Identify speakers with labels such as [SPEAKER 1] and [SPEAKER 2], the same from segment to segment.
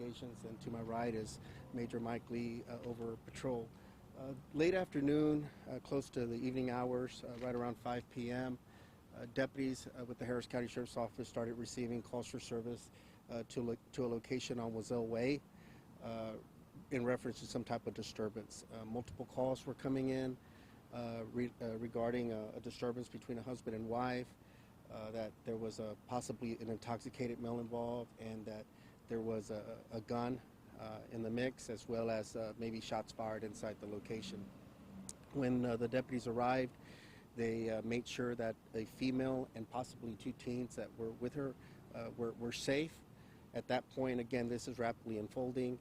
[SPEAKER 1] Investigations, and to my right is Major Mike Lee over patrol. Late afternoon, close to the evening hours, right around 5 p.m., deputies with the Harris County Sheriff's Office started receiving calls for service to a location on Wazell Way in reference to some type of disturbance. Multiple calls were coming in regarding a disturbance between a husband and wife, that there was possibly an intoxicated male involved, and that there was a gun in the mix, as well as maybe shots fired inside the location. When the deputies arrived, they made sure that a female and possibly two teens that were with her were safe. At that point, again, this is rapidly unfolding.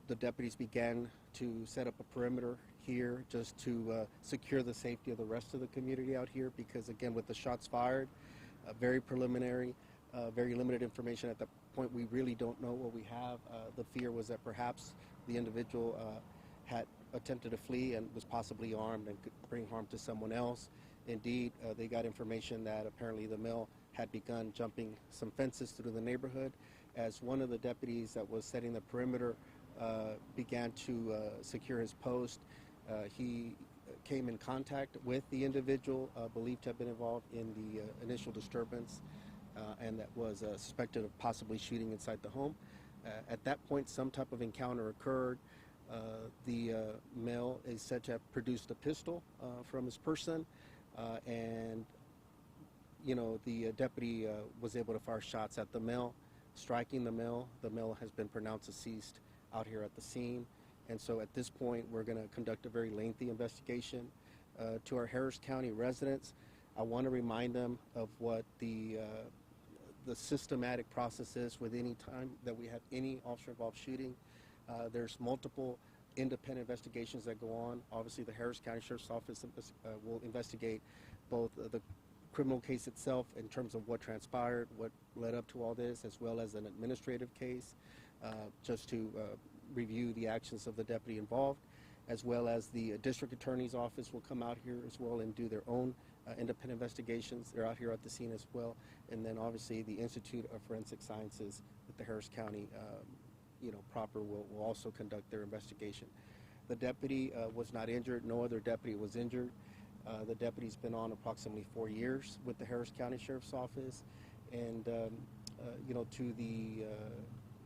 [SPEAKER 1] The deputies began to set up a perimeter here just to secure the safety of the rest of the community out here, because again, with the shots fired, very preliminary, very limited information at that point. We really don't know what we have. The fear was that perhaps the individual had attempted to flee and was possibly armed and could bring harm to someone else. Indeed, they got information that apparently the male had begun jumping some fences through the neighborhood. As one of the deputies that was setting the perimeter began to secure his post, he came in contact with the individual believed to have been involved in the initial disturbance, and that was suspected of possibly shooting inside the home. At that point, some type of encounter occurred. The male is said to have produced a pistol from his person, and the deputy was able to fire shots at the male, striking the male. The male has been pronounced deceased out here at the scene, and so at this point we're going to conduct a very lengthy investigation. To our Harris County residents, I want to remind them of what the systematic process is with any time that we have any officer-involved shooting. There's multiple independent investigations that go on. Obviously, the Harris County Sheriff's Office will investigate both the criminal case itself in terms of what transpired, what led up to all this, as well as an administrative case, just to review the actions of the deputy involved, as well as the district attorney's office will come out here as well and do their own independent investigations. They're out here at the scene as well. And then obviously the Institute of Forensic Sciences with the Harris County proper will also conduct their investigation. The deputy was not injured. No other deputy was injured. The deputy's been on approximately 4 years with the Harris County Sheriff's Office, and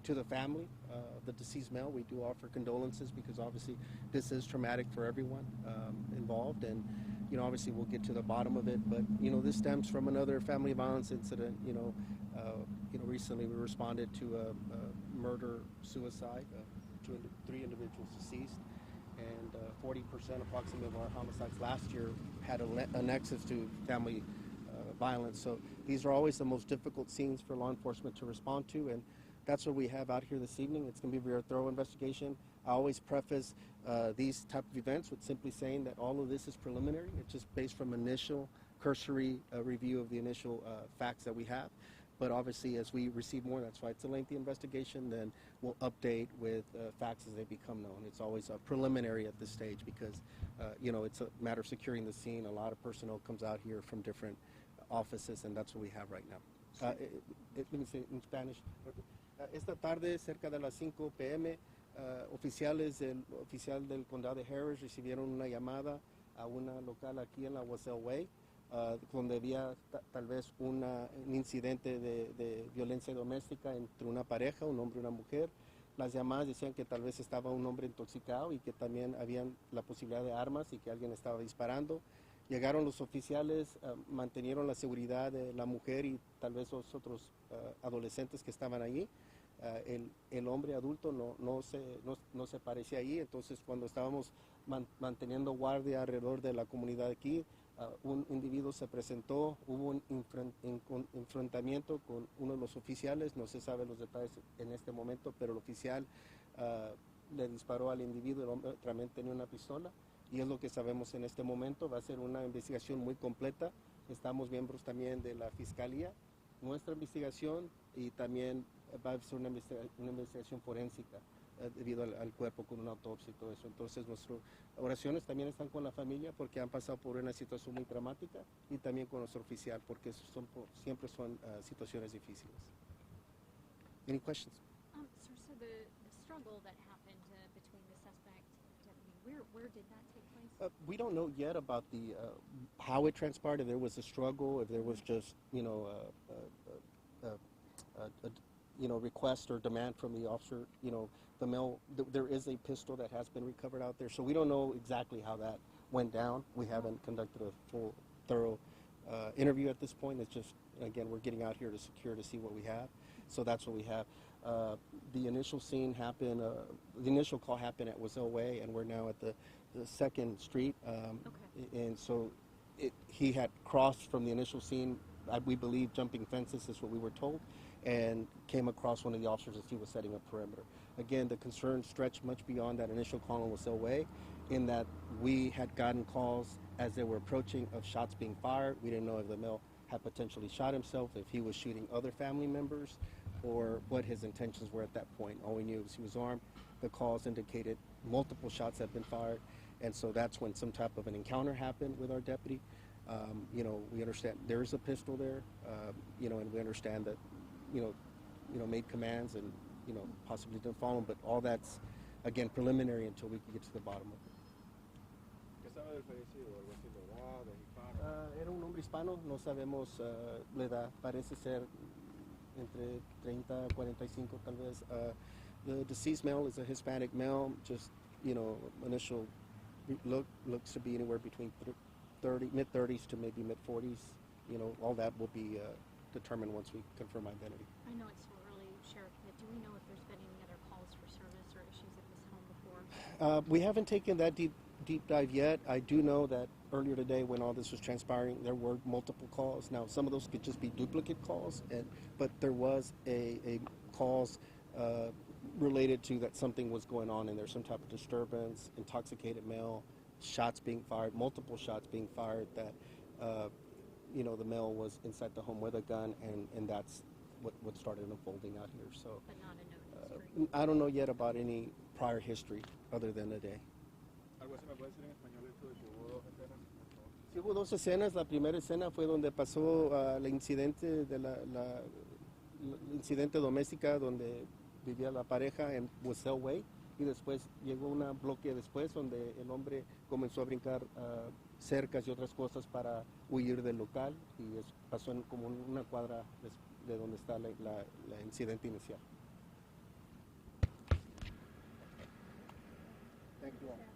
[SPEAKER 1] to the family of the deceased male, we do offer condolences, because obviously this is traumatic for everyone involved, and obviously we'll get to the bottom of it. But this stems from another family violence incident. Recently we responded to a murder suicide, 3 individuals deceased, and 40% approximately of our homicides last year had a nexus to family violence. So these are always the most difficult scenes for law enforcement to respond to, and that's what we have out here this evening. It's going to be a very thorough investigation. I always preface these type of events with simply saying that all of this is preliminary. It's just based from initial cursory review of the initial facts that we have. But obviously, as we receive more, that's why it's a lengthy investigation, then we'll update with facts as they become known. It's always preliminary at this stage, because it's a matter of securing the scene. A lot of personnel comes out here from different offices, and that's what we have right now. Let me say in Spanish. Esta tarde, cerca de las 5 p.m., oficiales del oficial del condado de Harris recibieron una llamada a una local aquí en la Wazell Way, donde había tal vez un incidente de violencia doméstica entre una pareja, un hombre y una mujer. Las llamadas decían que tal vez estaba un hombre intoxicado y que también había la posibilidad de armas y que alguien estaba disparando. Llegaron los oficiales, mantenieron la seguridad de la mujer y tal vez los otros adolescentes que estaban allí. El hombre adulto no se parecía allí. Entonces, cuando estábamos manteniendo guardia alrededor de la comunidad aquí, un individuo se presentó, hubo un enfrentamiento con uno de los oficiales. No se sabe los detalles en este momento, pero el oficial le disparó al individuo. El hombre también tenía una pistola, y es lo que sabemos en este momento. Va a ser una investigación muy completa. Estamos miembros también de la Fiscalía, nuestra investigación, y también va a ser una investigación forénsica debido al cuerpo, con una autopsia y todo eso. Entonces nuestras oraciones también están con la familia, porque han pasado por una situación muy dramática, y también con nuestro oficial, porque siempre son situaciones difíciles. Any questions?
[SPEAKER 2] Sir, struggle that happened between the suspect and deputy. Where did that take place?
[SPEAKER 1] We don't know yet about the how it transpired. If there was a struggle, if there was just request or demand from the officer. The male. There is a pistol that has been recovered out there, so we don't know exactly how that went down. We haven't conducted a full, thorough interview at this point. It's just, again, we're getting out here to secure to see what we have. So that's what we have. The initial scene happened. The initial call happened at Wazell Way, and we're now at the 2nd Street.
[SPEAKER 2] Okay.
[SPEAKER 1] And so he had crossed from the initial scene. We believe jumping fences is what we were told, and came across one of the officers as he was setting a perimeter. Again, the concern stretched much beyond that initial call on Wazell Way, in that we had gotten calls as they were approaching of shots being fired. We didn't know if the male had potentially shot himself, if he was shooting other family members, or what his intentions were at that point. All we knew was he was armed. The calls indicated multiple shots had been fired, and so that's when some type of an encounter happened with our deputy. We understand there is a pistol there, and we understand that, made commands and, possibly didn't follow them, but all that's, again, preliminary until we can get to the bottom of it.
[SPEAKER 3] ¿Qué sabe del fallecido? ¿Algo así de edad, de hispano?
[SPEAKER 1] Era un hombre hispano, no sabemos la edad, parece ser entre 30 y 45 tal vez. The deceased male is a Hispanic male, just, initial looks to be anywhere between mid-30s to maybe mid-40s. All that will be determined once we confirm identity.
[SPEAKER 2] I know it's early, Sheriff, but do we know if there's been any other calls for service or issues at this home before?
[SPEAKER 1] We haven't taken that deep dive yet. I do know that earlier today, when all this was transpiring, there were multiple calls. Now, some of those could just be duplicate calls, but there was a calls related to that something was going on, and there's some type of disturbance, intoxicated male, shots being fired, multiple shots being fired, that the male was inside the home with a gun, and that's what started unfolding out here. So,
[SPEAKER 2] but not a known history.
[SPEAKER 1] I don't know yet about any prior history other than the day.
[SPEAKER 3] ¿Algo así me puede decir en español esto de que hubo dos escenas?
[SPEAKER 1] Sí, hubo dos escenas. La primera escena fue donde pasó el incidente incidente doméstica donde vivía la pareja en Wazell Way, y después llegó un bloque después donde el hombre comenzó a brincar cercas y otras cosas para huir del local, y pasó en como una cuadra de donde está la incidente inicial. Thank you all.